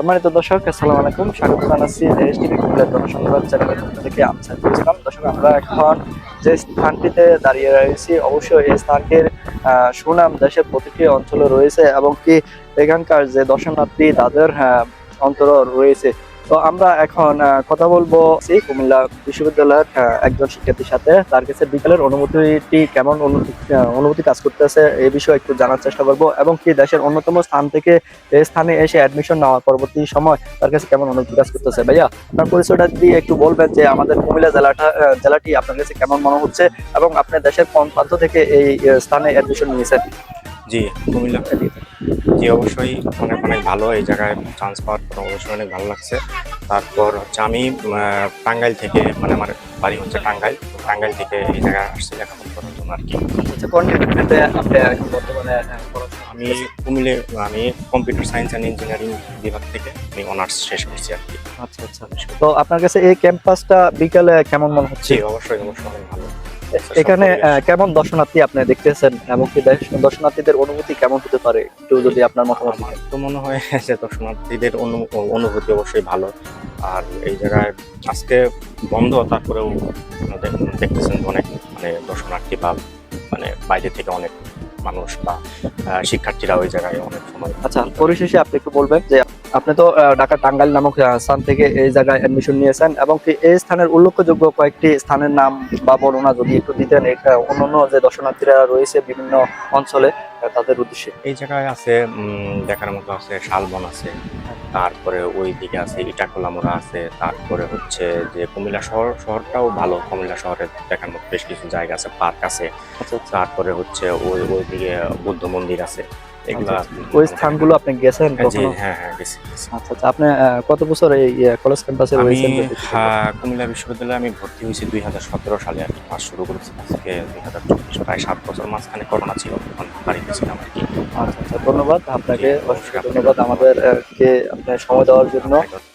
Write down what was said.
সম্মানিত দর্শক, আসসালামু আলাইকুম। স্বাগত জানাচ্ছি এসটিভি কুমিল্লা জনসংবাদ চ্যানেলের পক্ষ থেকে। আমি সাইফুল ইসলাম। দর্শক, আমরা এখন যে স্থানটিতে দাঁড়িয়ে রয়েছি, অবশ্যই এই স্থানটির সুনাম দেশের প্রতিটি অঞ্চলে রয়েছে এবং কি এখানকার যে দর্শনার্থী তাদের অন্তর রয়েছে। তো আমরা এখন কথা বলবো কুমিল্লা বিশ্ববিদ্যালয়ের একজন শিক্ষার্থীর সাথে। তার কাছে বিকেলের অনুভূতিটি কেমন অনুভূতি কাজ করতেছে এই বিষয়ে একটু জানার চেষ্টা করব এবং কি দেশের অন্যতম স্থান থেকে এই স্থানে এসে অ্যাডমিশন নেওয়ার পরবর্তী সময় তার কাছে কেমন অনুভূতি কাজ করতেছে। ভাইয়া, আপনার পরিচয়টা দিয়ে একটু বলবেন যে আমাদের কুমিল্লা জেলাটি আপনার কাছে কেমন মনে হচ্ছে এবং আপনি দেশের কোন প্রান্ত থেকে এই স্থানে অ্যাডমিশন নিয়েছেন? জি, কুমিল্লা। জি, অবশ্যই অনেক অনেক ভালো। এই জায়গায় চান্স পাওয়ার পর অবশ্যই অনেক ভালো লাগছে। তারপর হচ্ছে আমি টাঙ্গাইল থেকে, মানে আমার বাড়ি হচ্ছে টাঙ্গাইল। টাঙ্গাইল থেকে এই জায়গায় আসছি লেখাপড়া করার জন্য আর কি। আচ্ছা, কোন ডিপার্টমেন্টে আপনি এখন বর্তমানে পড়াশোনা আমি করতেছেন? আমি কম্পিউটার সায়েন্স অ্যান্ড ইঞ্জিনিয়ারিং বিভাগ থেকে আমি অনার্স শেষ করছি আর কি। আচ্ছা আচ্ছা। তো আপনার কাছে এই ক্যাম্পাসটা বিকালে কেমন মনে হচ্ছে? জি, অবশ্যই অবশ্যই অনেক ভালো। এখানে কেমন দর্শনার্থী আপনি দেখতেছেন এবং কি দর্শনার্থীদের অনুভূতি কেমন হতে পারে, একটু যদি আপনার মতামত আমার দিতেন। তো মনে হয় যে দর্শনার্থীদের অনুভূতি অবশ্যই ভালো। আর এই জায়গায় আজকে বন্ধ, তারপরেও দেখতেছেন অনেক মানে দর্শনার্থী বা মানে বাইরে থেকে অনেক মানুষ বা শিক্ষার্থীরা ওই জায়গায় অনেক সময়। আচ্ছা, পরিশেষে আপনি একটু বলবেন যে আপনি তো ঢাকা টাঙ্গাইল নামক স্থান থেকে এই জায়গায় অ্যাডমিশন নিয়েছেন এবং কি এই স্থানের উল্লেখযোগ্য কয়েকটি স্থানের নাম বা বর্ণনা যদি একটু দিতেন অন্যান্য যে দর্শনার্থীরা রয়েছে বিভিন্ন অঞ্চলে তাদের উদ্দেশ্যে। এই জায়গায় আছে দেখার মতো আছে শালবন আছে, তারপরে ওই দিকে আছে ইটাখোলামোড়া আছে, তারপরে হচ্ছে যে কুমিল্লা শহরটাও ভালো। কুমিল্লা শহরে দেখার মতো বেশ কিছু জায়গা আছে, পার্ক আছে। আচ্ছা আচ্ছা। তারপরে হচ্ছে ওই দিকে বুদ্ধ মন্দির আছে, এগুলা। আচ্ছা, আচ্ছা। ওই স্থানগুলো আপনি গেছেন জি, কখনো? হ্যাঁ হ্যাঁ, গেছি গেছি। আচ্ছা আচ্ছা। আপনি কত বছর এই কলেজ ক্যাম্পাসে আমি রয়েছেন যদি একটু বলতেন? কুমিল্লা বিশ্ববিদ্যালয়ে আমি ভর্তি হয়েছি 2017 সালে আর কি। ক্লাস শুরু করেছি আজকে 2024, প্রায় 7 বছর। মাঝখানে করোনা ছিল, তখন বাড়িতে ছিলাম আর কি। আচ্ছা আচ্ছা, ধন্যবাদ আপনাকে, জি, অসংখ্য অবশ্যই আপনাকে ধন্যবাদ আমাদের কে আপনার সময় দেওয়ার জন্য। আপনাকে